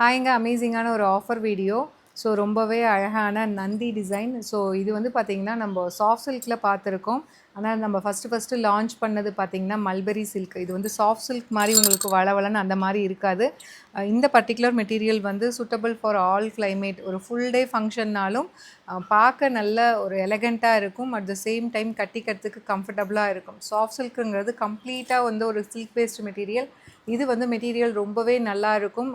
ஹாய்ங்க, அமேசிங்கான ஒரு offer video. So ரொம்பவே அழகான நந்தி டிசைன். ஸோ இது வந்து பார்த்திங்கன்னா நம்ம சாஃப்ட் சில்கில் பார்த்துருக்கோம். ஆனால் நம்ம ஃபஸ்ட்டு லான்ச் பண்ணது பார்த்திங்கன்னா மல்பெரி சில்க். இது வந்து சாஃப்ட் சில்க் மாதிரி உங்களுக்கு வளவலன்னு அந்த மாதிரி இருக்காது. இந்த பர்டிகுலர் மெட்டீரியல் வந்து சூட்டபிள் ஃபார் ஆல் கிளைமேட். ஒரு ஃபுல் டே ஃபங்க்ஷன்னாலும் பார்க்க நல்ல ஒரு எலகண்ட்டாக இருக்கும். அட் த சேம் டைம் கட்டிக்கிறதுக்கு கம்ஃபர்டபுளாக இருக்கும். சாஃப்ட் சில்க்குங்கிறது கம்ப்ளீட்டாக வந்து ஒரு சில்க் பேஸ்ட் மெட்டீரியல். இது வந்து மெட்டீரியல் ரொம்பவே நல்லா இருக்கும்.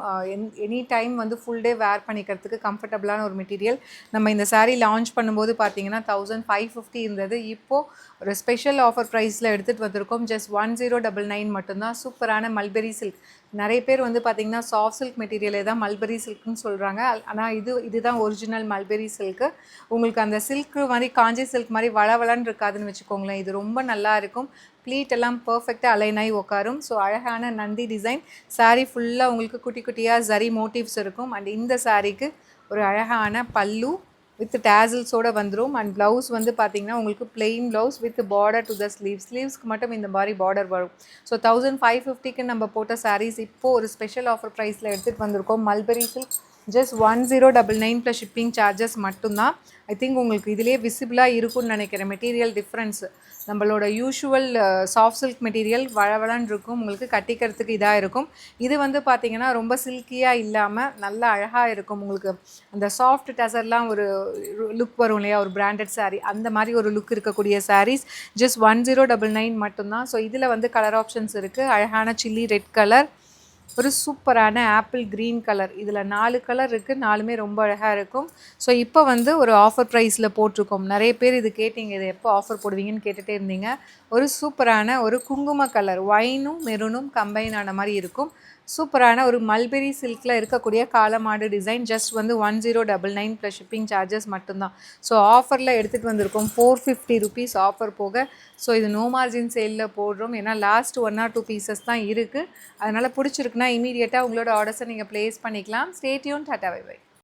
எனி டைம் வந்து ஃபுல் டே வேர் பண்ணிக்கிறதுக்கு கம்ஃபர்டபுளான ஒரு மெட்டீரியல். நம்ம இந்த சாரீ லான்ச் பண்ணும்போது பார்த்தீங்கன்னா 1550 இருந்தது. இப்போது ஒரு ஸ்பெஷல் ஆஃபர் ப்ரைஸில் எடுத்துகிட்டு வந்திருக்கோம். ஜஸ்ட் 1099 மட்டும்தான். சூப்பரான மல்பெரி சில்க். நிறைய பேர் வந்து பார்த்திங்கன்னா சாஃப்ட் சில்க் மெட்டீரியலே தான் மல்பெரி சில்க்னு சொல்கிறாங்க. ஆனால் இதுதான் ஒரிஜினல் மல்பெரி சில்க்கு. உங்களுக்கு அந்த சில்க்கு மாதிரி காஞ்சி சில்க் மாதிரி வளவலன்னு இருக்காதுன்னு வச்சுக்கோங்களேன். இது ரொம்ப நல்லா இருக்கும். ப்ளீட் எல்லாம் பர்ஃபெக்டாக அலைன் ஆகி உட்காரும். ஸோ அழகான நந்தி டிசைன். சாரீ ஃபுல்லாக உங்களுக்கு குட்டி குட்டியாக ஜரி மோட்டிவ்ஸ் இருக்கும். அண்ட் இந்த சாரீக்கு ஒரு அழகான பல்லு வித் டேசல்ஸோடு வந்துடும். அண்ட் ப்ளவுஸ் வந்து பார்த்திங்கன்னா உங்களுக்கு plain blouse with border to the ஸ்லீவ்ஸ்க்கு மட்டும் இந்த மாதிரி பார்டர் வரும். ஸோ 1550க்கு நம்ம போட்ட சாரீஸ் இப்போது ஒரு ஸ்பெஷல் ஆஃபர் ப்ரைஸில் எடுத்துகிட்டு வந்திருக்கோம். Mulberry silk just 1099 plus shipping charges மட்டும்தான். ஐ திங்க் உங்களுக்கு இதிலே விசிபிளாக இருக்கும்னு நினைக்கிறேன் மெட்டீரியல் டிஃப்ரென்ஸ். நம்மளோட யூஷுவல் சாஃப்ட் சில்க் மெட்டீரியல் வளவலன்னு இருக்கும். உங்களுக்கு கட்டிக்கிறதுக்கு இதாக இருக்கும். இது வந்து பார்த்திங்கன்னா ரொம்ப சில்கியாக இல்லாமல் நல்லா அழகாக இருக்கும். உங்களுக்கு அந்த சாஃப்ட் டசர்லாம் ஒரு லுக் வரும் இல்லையா, ஒரு பிராண்டட் சாரீ அந்த மாதிரி ஒரு லுக் இருக்கக்கூடிய சாரீஸ் ஜஸ்ட் 1099 மட்டும்தான். ஸோ இதில் வந்து கலர் ஆப்ஷன்ஸ் இருக்குது. அழகான சில்லி ரெட் கலர், ஒரு சூப்பரான ஆப்பிள் க்ரீன் கலர். இதில் 4 கலர் இருக்குது. 4மே ரொம்ப அழகாக இருக்கும். ஸோ இப்போ வந்து ஒரு ஆஃபர் ப்ரைஸில் போட்டிருக்கோம். நிறைய பேர் இது கேட்டிங்க, இது எப்போ ஆஃபர் போடுவீங்கன்னு கேட்டுகிட்டே இருந்தீங்க. ஒரு சூப்பரான ஒரு குங்கும கலர், ஒயினும் மெரூனும் கம்பைன் ஆன மாதிரி இருக்கும். சூப்பரான ஒரு மல்பெரி சில்கில் இருக்கக்கூடிய காலமாடு டிசைன். ஜஸ்ட் வந்து 1099 ப்ளஸ் ஷிப்பிங் சார்ஜஸ் மட்டும்தான். ஸோ ஆஃபரில் எடுத்துகிட்டு வந்திருக்கோம். 450 ருபீஸ் ஆஃபர் போக. ஸோ இது நோ மார்ஜின் சேலில் போடுறோம். ஏன்னா லாஸ்ட் 1 or 2 பீசஸ் தான் இருக்குது. அதனால் பிடிச்சிருக்குன்னா இமீடியட்டாக உங்களோட ஆர்டர்ஸை நீங்கள் ப்ளேஸ் பண்ணிக்கலாம். Stay tuned. Tata bye by.